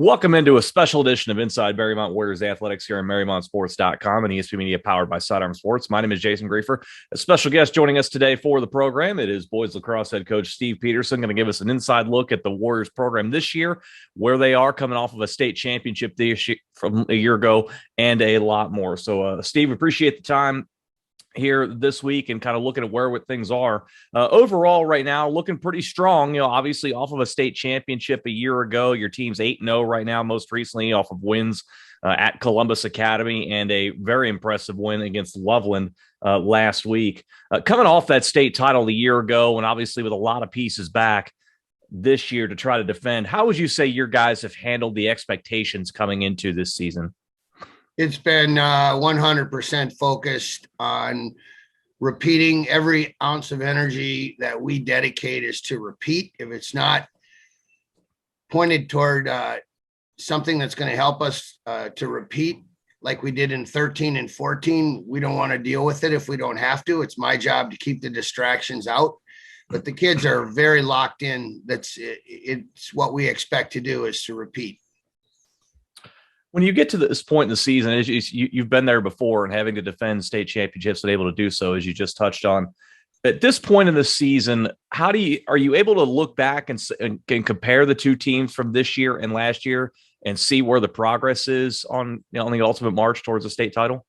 Welcome into a special edition of Inside Mariemont Warriors Athletics here on MariemontSports.com and ESPN Media powered by Sidearm Sports. My name is Jason Griefer. A special guest joining us today for the program. It is Boys Lacrosse head coach Steve Peterson, going to give us an inside look at the Warriors program this year, where they are coming off of a state championship this year, from a year ago, and a lot more. So, Steve, appreciate the time here this week and kind of looking at where things are overall right now, looking pretty strong. Obviously off of a state championship a year ago. Your team's 8-0 right now, most recently off of wins at Columbus Academy and a very impressive win against Loveland last week. Coming off that state title a year ago, and obviously with a lot of pieces back this year to try to defend, how would you say your guys have handled the expectations coming into this season? It's been 100% focused on repeating. Every ounce of energy that we dedicate is to repeat. If it's not pointed toward something that's going to help us to repeat like we did in 13 and 14, we don't want to deal with it if we don't have to. It's my job to keep the distractions out. But the kids are very locked in. It's what we expect to do is to repeat. When you get to this point in the season, you've been there before and having to defend state championships and able to do so, as you just touched on. At this point in the season, are you able to look back and compare the two teams from this year and last year and see where the progress is on the ultimate march towards a state title?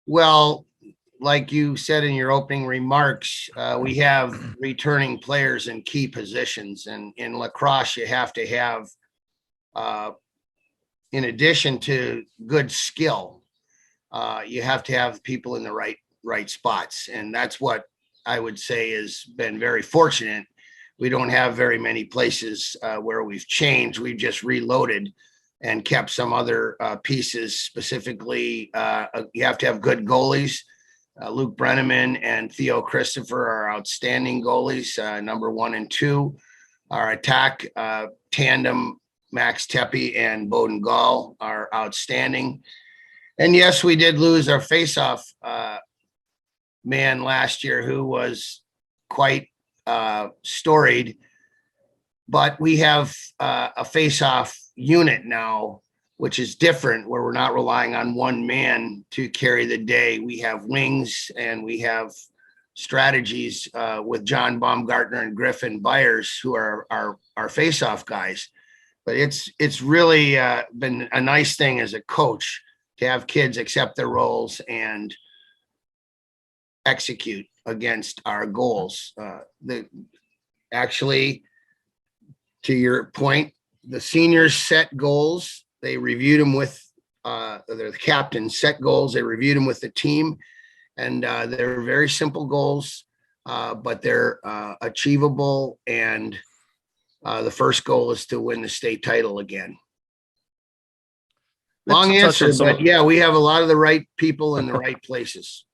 Well, like you said in your opening remarks, we have returning players in key positions, and in lacrosse, you have to have in addition to good skill, you have to have people in the right spots. And that's what I would say has been very fortunate. We don't have very many places where we've changed. We've just reloaded and kept some other pieces. Specifically, you have to have good goalies. Luke Brenneman and Theo Christopher are outstanding goalies, number 1 and 2. Our attack tandem, Max Tepe and Bowden Gall, are outstanding. And yes, we did lose our faceoff man last year, who was quite storied, but we have a faceoff unit now, which is different, where we're not relying on one man to carry the day. We have wings and we have strategies with John Baumgartner and Griffin Byers, who are our faceoff guys. But it's really been a nice thing as a coach to have kids accept their roles and execute against our goals. Actually, to your point, the seniors set goals. They reviewed them with the captains set goals. They reviewed them with the team, and they're very simple goals, but they're achievable. And the first goal is to win the state title again. Long answer, but yeah, we have a lot of the right people in the right places.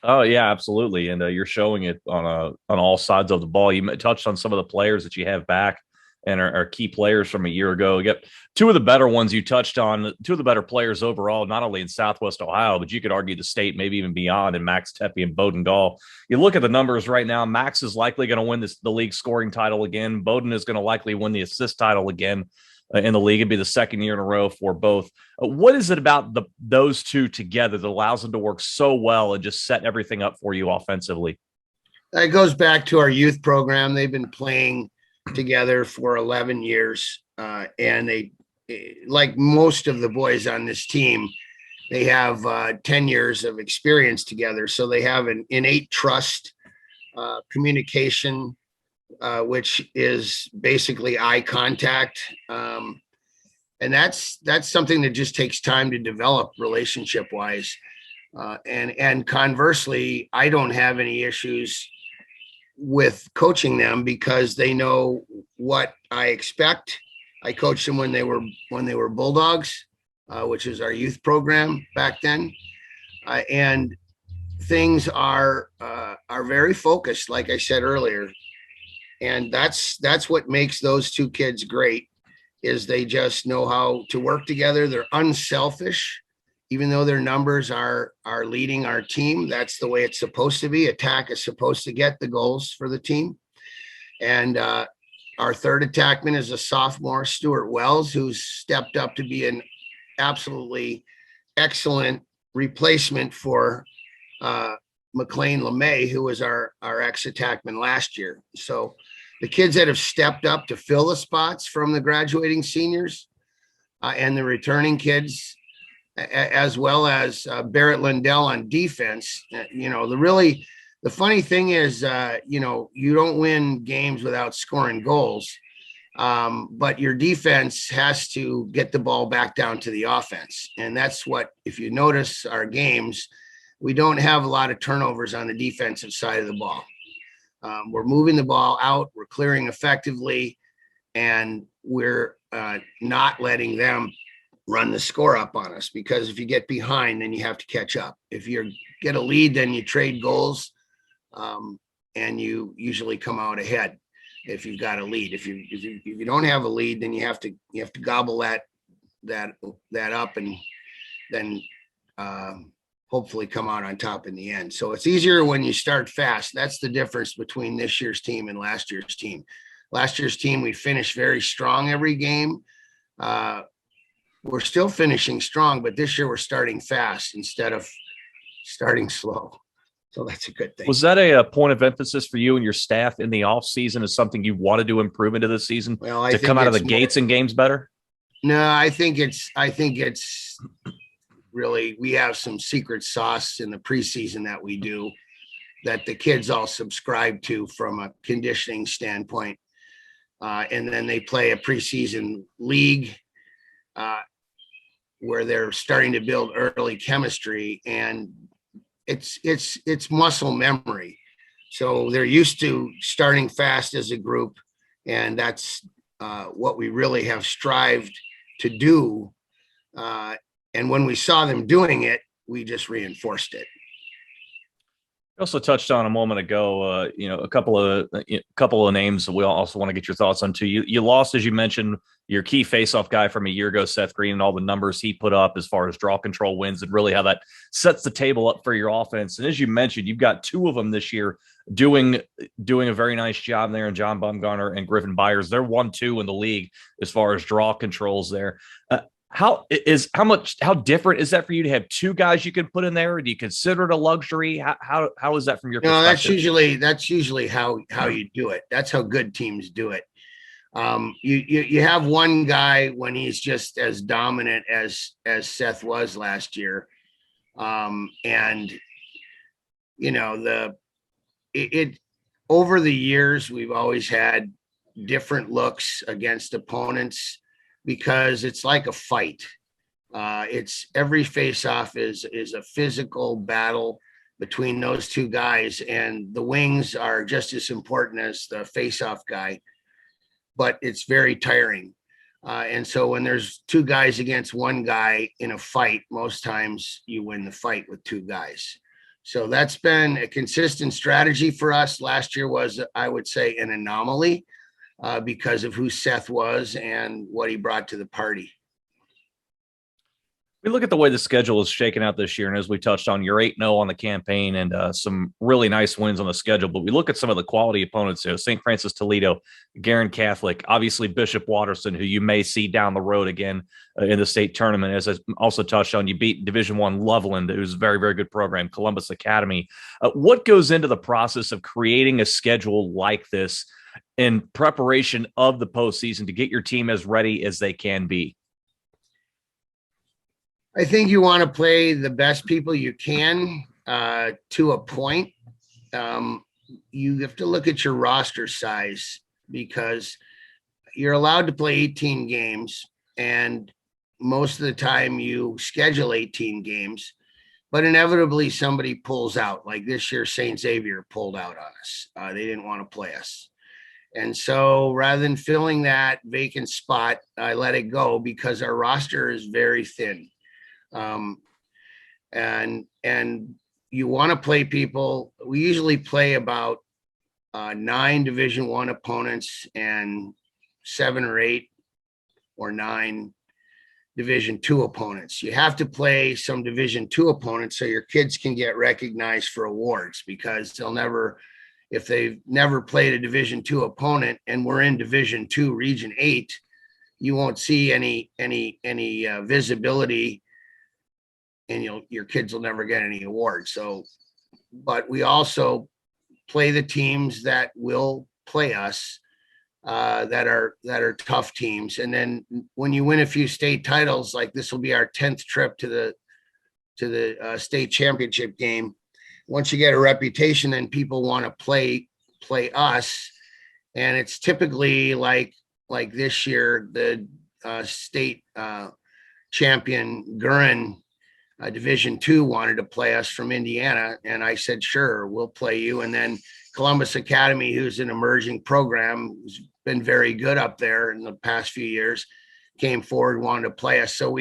Oh yeah, absolutely, and you're showing it on all sides of the ball. You touched on some of the players that you have back and are key players from a year ago. You got two of the better ones you touched on, two of the better players overall, not only in Southwest Ohio, but you could argue the state, maybe even beyond, in Max Tepe and Bowden Gall. You look at the numbers right now, Max is likely going to win the league scoring title again. Bowden is going to likely win the assist title again in the league. It'd be the second year in a row for both. What is it about those two together that allows them to work so well and just set everything up for you offensively? It goes back to our youth program. They've been playing together for 11 years. And they, like most of the boys on this team, they have 10 years of experience together. So they have an innate trust, communication, which is basically eye contact. And that's something that just takes time to develop relationship wise. And conversely, I don't have any issues with coaching them because they know what I expect. I coached them when they were Bulldogs, which is our youth program back then, and things are very focused, like I said earlier, and that's what makes those two kids great. Is they just know how to work together. They're unselfish. Even though their numbers are leading our team, that's the way it's supposed to be. Attack is supposed to get the goals for the team. And Our third attackman is a sophomore, Stuart Wells, who's stepped up to be an absolutely excellent replacement for McLean LeMay, who was our ex-attackman last year. So the kids that have stepped up to fill the spots from the graduating seniors and the returning kids, as well as Barrett Lindell on defense. The funny thing is, you don't win games without scoring goals, but your defense has to get the ball back down to the offense. And that's what, if you notice our games, we don't have a lot of turnovers on the defensive side of the ball. We're moving the ball out, we're clearing effectively, and we're not letting them run the score up on us, because if you get behind, then you have to catch up. If you get a lead, then you trade goals, and you usually come out ahead if you've got a lead. If you don't have a lead, then you have to gobble that up, and then hopefully come out on top in the end. So it's easier when you start fast. That's the difference between this year's team and last year's team. Last year's team, we finished very strong every game. We're still finishing strong, but this year we're starting fast instead of starting slow. So that's a good thing. Was that a point of emphasis for you and your staff in the off season? Is something you wanted to improve into this season, to come out of the gates and games better? No, I think it's really, we have some secret sauce in the preseason that we do that the kids all subscribe to from a conditioning standpoint. And then they play a preseason league where they're starting to build early chemistry, and it's muscle memory. So they're used to starting fast as a group, and that's what we really have strived to do. And when we saw them doing it, we just reinforced it. You also touched on a moment ago, a couple of names that we also want to get your thoughts on too. You lost, as you mentioned, your key faceoff guy from a year ago, Seth Green, and all the numbers he put up as far as draw control wins, and really how that sets the table up for your offense. And as you mentioned, you've got two of them this year doing a very nice job there, and John Bumgarner and Griffin Byers. They're 1-2 in the league as far as draw controls there. How different is that for you to have two guys you can put in there? Do you consider it a luxury? How is that from your perspective? No, that's usually how you do it. That's how good teams do it. You have one guy when he's just as dominant as Seth was last year. And over the years, we've always had different looks against opponents, because it's like a fight. It's every face-off is a physical battle between those two guys, and the wings are just as important as the face-off guy, but it's very tiring. And so when there's two guys against one guy in a fight, most times you win the fight with two guys. So that's been a consistent strategy for us. Last year was, I would say, an anomaly, because of who Seth was and what he brought to the party. We look at the way the schedule is shaken out this year, and as we touched on, you're 8-0 on the campaign and some really nice wins on the schedule. But we look at some of the quality opponents here: St. Francis Toledo, Garin Catholic, obviously Bishop Watterson, who you may see down the road again in the state tournament. As I also touched on, you beat Division I Loveland, who's a very, very good program, Columbus Academy. What goes into the process of creating a schedule like this in preparation of the postseason to get your team as ready as they can be? I think you want to play the best people you can to a point. You have to look at your roster size, because you're allowed to play 18 games, and most of the time you schedule 18 games, but inevitably somebody pulls out. Like this year, St. Xavier pulled out on us. They didn't want to play us. And so rather than filling that vacant spot, I let it go, because our roster is very thin. And you want to play people. We usually play about 9 Division I opponents and 7 or 8 or 9 Division II opponents. You have to play some Division II opponents so your kids can get recognized for awards, because they'll never if they've never played a Division II opponent and we're in Division II Region 8, you won't see any visibility, and your kids will never get any awards. So, but we also play the teams that will play us, that are tough teams. And then when you win a few state titles, like this will be our 10th trip to the state championship game. Once you get a reputation, then people want to play us. And it's typically like this year, the state champion Gurin, Division II, wanted to play us from Indiana. And I said, sure, we'll play you. And then Columbus Academy, who's an emerging program, who's been very good up there in the past few years, came forward, wanted to play us. So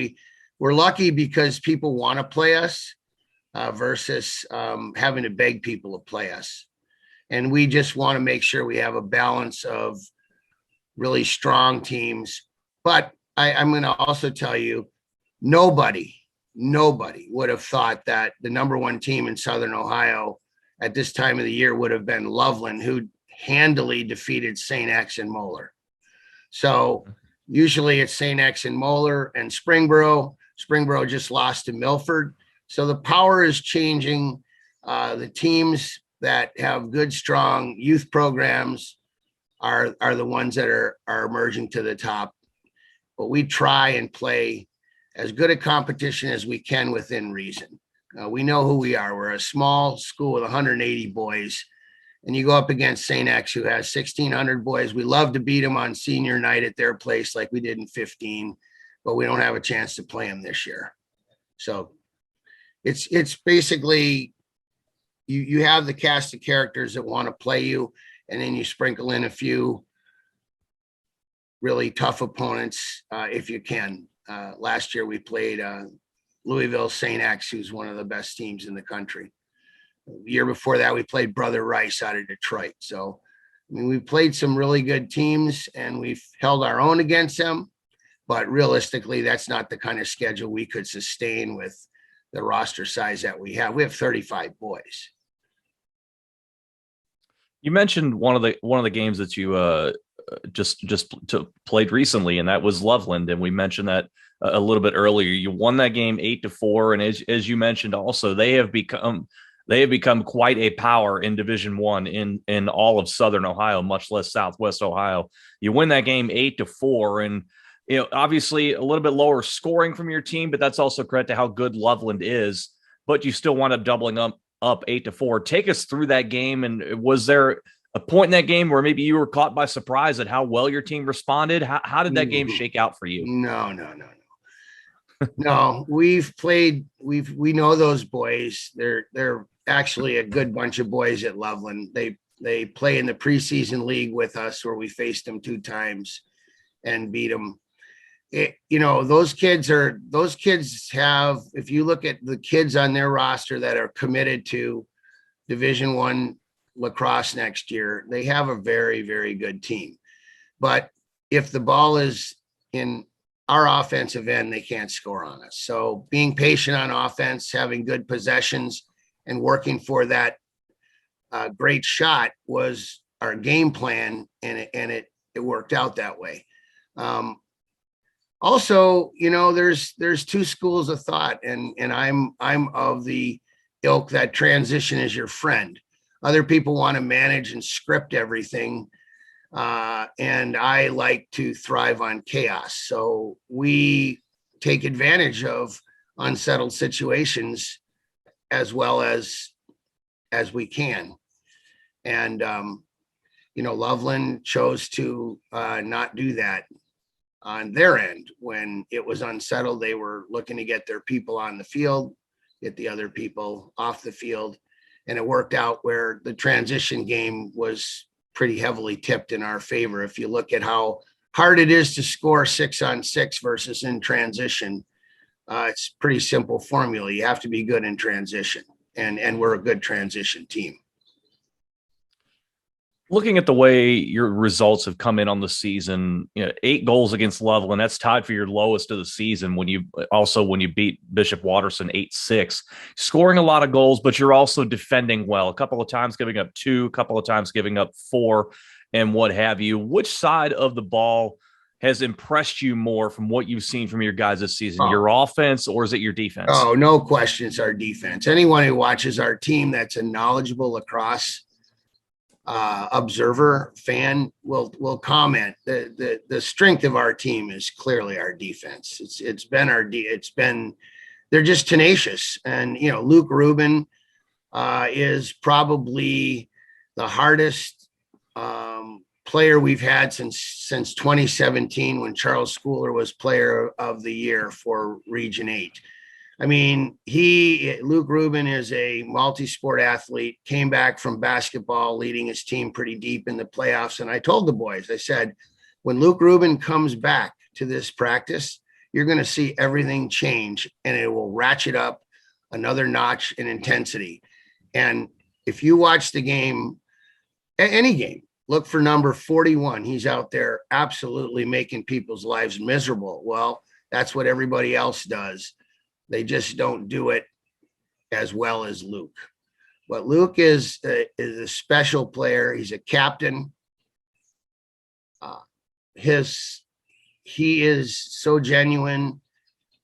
we're lucky because people want to play us, versus having to beg people to play us. And we just want to make sure we have a balance of really strong teams. But I'm going to also tell you, nobody would have thought that the number one team in Southern Ohio at this time of the year would have been Loveland, who handily defeated St. X and Moeller. So usually it's St. X and Moeller and Springboro. Springboro just lost to Milford. So the power is changing. The teams that have good, strong youth programs are the ones that are emerging to the top. But we try and play as good a competition as we can within reason. We know who we are. We're a small school with 180 boys, and you go up against St. X, who has 1,600 boys. We love to beat them on senior night at their place like we did in 15, but we don't have a chance to play them this year. So it's basically you have the cast of characters that want to play you, and then you sprinkle in a few really tough opponents if you can. Last year we played Louisville St. X, who's one of the best teams in the country. The year before that, we played Brother Rice out of Detroit. So, I mean, we played some really good teams and we've held our own against them. But realistically, that's not the kind of schedule we could sustain with the roster size that we have. We have 35 boys. You mentioned one of the games that you just played recently, and that was Loveland. And we mentioned that a little bit earlier. You won that game 8-4, and as you mentioned, also they have become quite a power in Division I in all of Southern Ohio, much less Southwest Ohio. You win that game 8-4, and obviously a little bit lower scoring from your team, but that's also credit to how good Loveland is. But you still wound up doubling up 8-4. Take us through that game, and was there a point in that game where maybe you were caught by surprise at how well your team responded? How did that game shake out for you? No. No, we know those boys. They're actually a good bunch of boys at Loveland. They play in the preseason league with us, where we faced them 2 times and beat them. Those kids have, if you look at the kids on their roster that are committed to Division I lacrosse next year, they have a very, very good team. But if the ball is in our offensive end, they can't score on us. So being patient on offense, having good possessions, and working for that great shot was our game plan, and it worked out that way. Also, there's 2 schools of thought, and I'm of the ilk that transition is your friend. Other people want to manage and script everything. And I like to thrive on chaos. So we take advantage of unsettled situations as well as we can. And, Loveland chose to not do that on their end. When it was unsettled, they were looking to get their people on the field, get the other people off the field. And it worked out where the transition game was pretty heavily tipped in our favor. If you look at how hard it is to score 6-on-6 versus in transition, it's pretty simple formula. You have to be good in transition, and we're a good transition team. Looking at the way your results have come in on the season, 8 goals against Level, and that's tied for your lowest of the season. When you beat Bishop Watterson 8-6, scoring a lot of goals, but you're also defending well. A couple of times giving up 2, a couple of times giving up 4, and what have you. Which side of the ball has impressed you more from what you've seen from your guys this season? Your offense, or is it your defense? Oh, no question, it's our defense. Anyone who watches our team that's a knowledgeable lacrosse observer fan will comment. The strength of our team is clearly our defense. They're just tenacious. And Luke Rubin is probably the hardest player we've had since 2017, when Charles Schooler was player of the year for Region 8. I mean, Luke Rubin is a multi-sport athlete, came back from basketball, leading his team pretty deep in the playoffs. And I told the boys, I said, when Luke Rubin comes back to this practice, you're going to see everything change, and it will ratchet up another notch in intensity. And if you watch the game, any game, look for number 41. He's out there absolutely making people's lives miserable. Well, that's what everybody else does. They just don't do it as well as Luke. But Luke is a special player. He's a captain. He is so genuine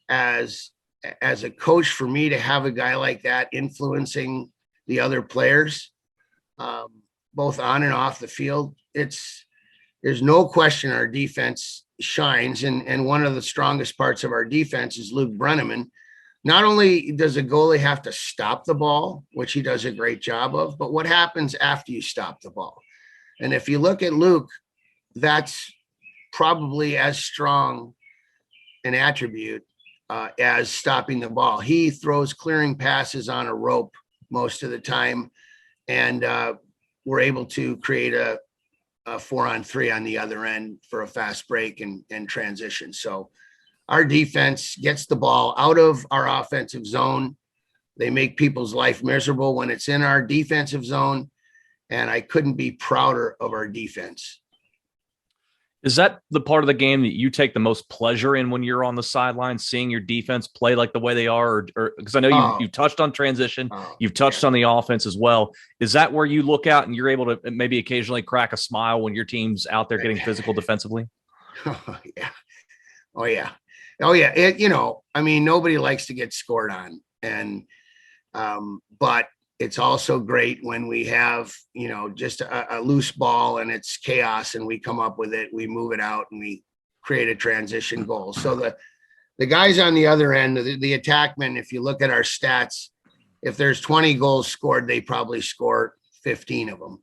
as a coach. For me to have a guy like that influencing the other players, both on and off the field, there's no question our defense shines. And one of the strongest parts of our defense is Luke Brenneman. Not only does a goalie have to stop the ball, which he does a great job of, but what happens after you stop the ball? And if you look at Luke, that's probably as strong an attribute as stopping the ball. He throws clearing passes on a rope most of the time, and we're able to create a 4-on-3 on the other end for a fast break and transition. So our defense gets the ball out of our offensive zone. They make people's life miserable when it's in our defensive zone. And I couldn't be prouder of our defense. Is that the part of the game that you take the most pleasure in when you're on the sideline, seeing your defense play like the way they are? Or because I know you touched on transition, you've touched on the offense as well. Is that where you look out and you're able to maybe occasionally crack a smile when your team's out there getting physical defensively? Oh, yeah. Oh, yeah. Oh, yeah. I mean, nobody likes to get scored on. But it's also great when we have, just a loose ball and it's chaos and we come up with it, we move it out and we create a transition goal. So the guys on the other end, the attackmen, if you look at our stats, if there's 20 goals scored, they probably score 15 of them,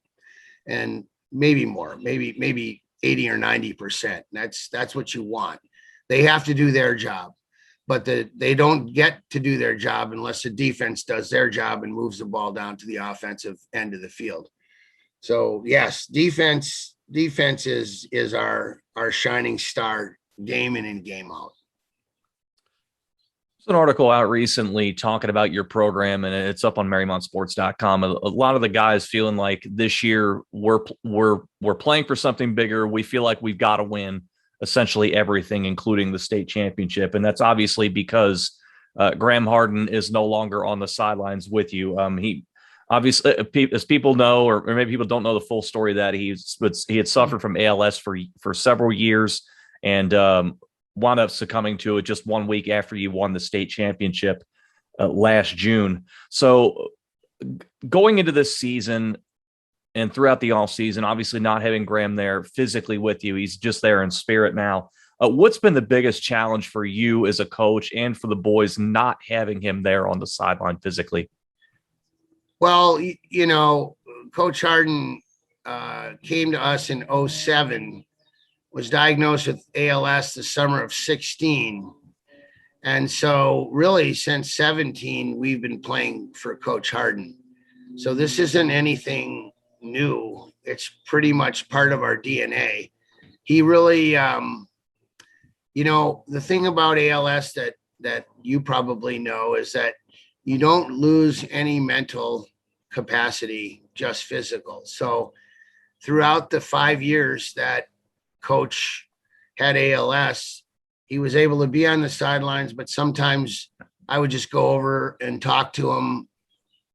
and maybe more, maybe 80 or 90%. That's what you want. They have to do their job, but they don't get to do their job unless the defense does their job and moves the ball down to the offensive end of the field. So yes, defense is our shining star game in and game out. There's an article out recently talking about your program, and it's up on MariemontSports.com. A lot of the guys feeling like this year we're playing for something bigger. We feel like we've got to win essentially everything, including the state championship. And that's obviously because Graham Harden is no longer on the sidelines with you. He obviously, as people know, or maybe people don't know the full story, that he had suffered from ALS for several years and wound up succumbing to it just 1 week after you won the state championship last June. So going into this season, and throughout the off season, obviously not having Graham there physically with you, he's just there in spirit now. What's been the biggest challenge for you as a coach and for the boys not having him there on the sideline physically? Well, Coach Harden came to us in 2007, was diagnosed with ALS the summer of 2016. And so really since 2017, we've been playing for Coach Harden. So this isn't anything new. It's pretty much part of our DNA. He really, the thing about ALS that you probably know is that you don't lose any mental capacity, just physical. So throughout the 5 years that Coach had ALS, he was able to be on the sidelines, but sometimes I would just go over and talk to him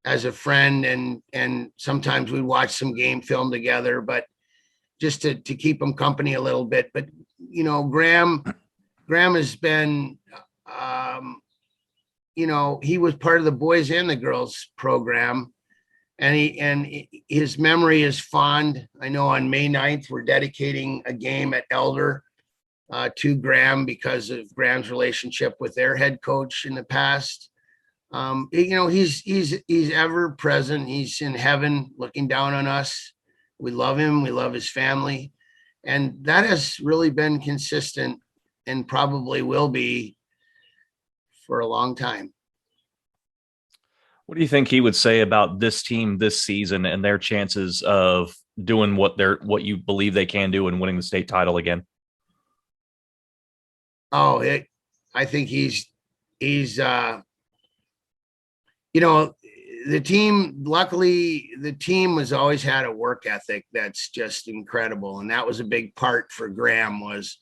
as a friend, and sometimes we'd watch some game film together, but just to keep him company a little bit. But Graham has been he was part of the boys and the girls program, and his memory is fond. I know on May 9th we're dedicating a game at Elder to Graham because of Graham's relationship with their head coach in the past. He's ever present. He's in heaven looking down on us. We love him. We love his family. And that has really been consistent and probably will be for a long time. What do you think he would say about this team this season and their chances of doing what you believe they can do and winning the state title again? I think he's the team, luckily the team has always had a work ethic that's just incredible. And that was a big part for Graham, was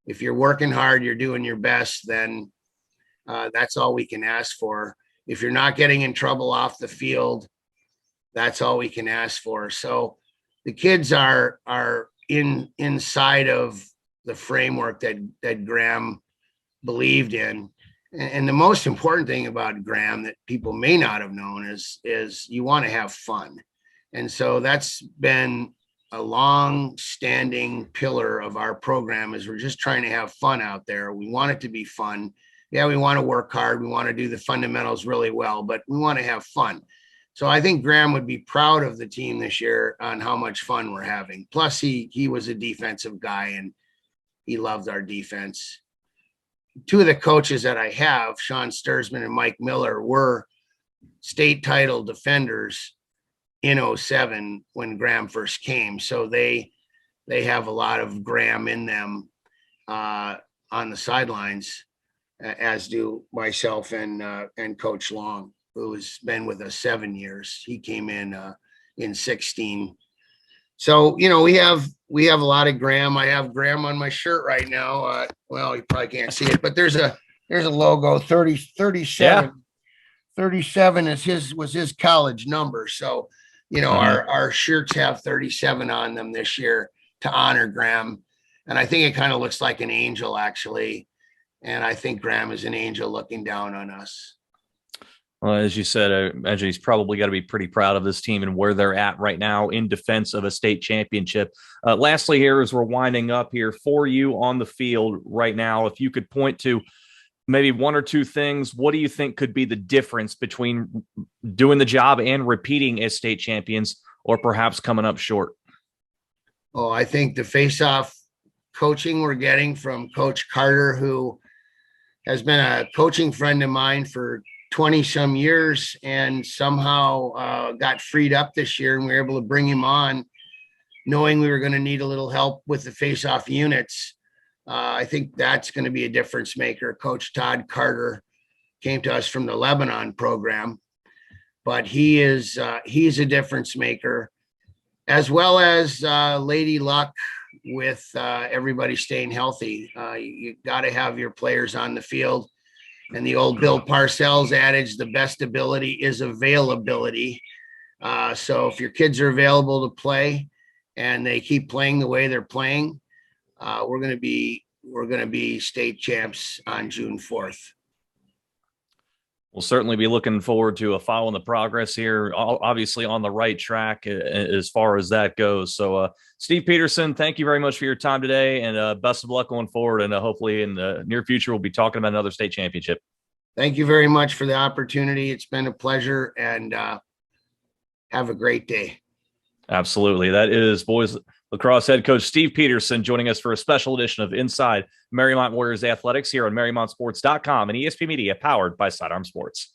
if you're working hard, you're doing your best, then that's all we can ask for. If you're not getting in trouble off the field, that's all we can ask for. So the kids are inside of the framework that Graham believed in. And the most important thing about Graham that people may not have known is you want to have fun. And so that's been a long standing pillar of our program, is we're just trying to have fun out there. We want it to be fun. Yeah, we want to work hard. We want to do the fundamentals really well, but we want to have fun. So I think Graham would be proud of the team this year on how much fun we're having. Plus he was a defensive guy and he loved our defense. Two of the coaches that I have, Sean Sturzman and Mike Miller, were state title defenders in 07 when Graham first came. So they have a lot of Graham in them on the sidelines, as do myself and Coach Long, who's been with us 7 years. He came in 16. So, we have a lot of Graham. I have Graham on my shirt right now. Well, you probably can't see it, but there's a logo, 37. Yeah. 37 was his college number. So, our shirts have 37 on them this year to honor Graham. And I think it kind of looks like an angel, actually. And I think Graham is an angel looking down on us. Well, as you said, I imagine he's probably got to be pretty proud of this team and where they're at right now in defense of a state championship. Lastly, here, as we're winding up here for you on the field right now, if you could point to maybe one or two things, what do you think could be the difference between doing the job and repeating as state champions, or perhaps coming up short? Oh, I think the face-off coaching we're getting from Coach Carter, who has been a coaching friend of mine for 20 some years and somehow got freed up this year, and we were able to bring him on knowing we were going to need a little help with the face-off units. I think that's going to be a difference maker. Coach Todd Carter came to us from the Lebanon program, but he's a difference maker, as well as Lady Luck with everybody staying healthy. You got to have your players on the field. And the old Bill Parcells adage, the best ability is availability. So if your kids are available to play and they keep playing the way they're playing, we're going to be state champs on June 4th. We'll certainly be looking forward to following the progress here, obviously on the right track as far as that goes. So, Steve Peterson, thank you very much for your time today, and best of luck going forward. And hopefully in the near future, we'll be talking about another state championship. Thank you very much for the opportunity. It's been a pleasure, and have a great day. Absolutely. That is boys lacrosse head coach Steve Peterson joining us for a special edition of Inside Mariemont Warriors Athletics here on MariemontSports.com and ESP Media, powered by Sidearm Sports.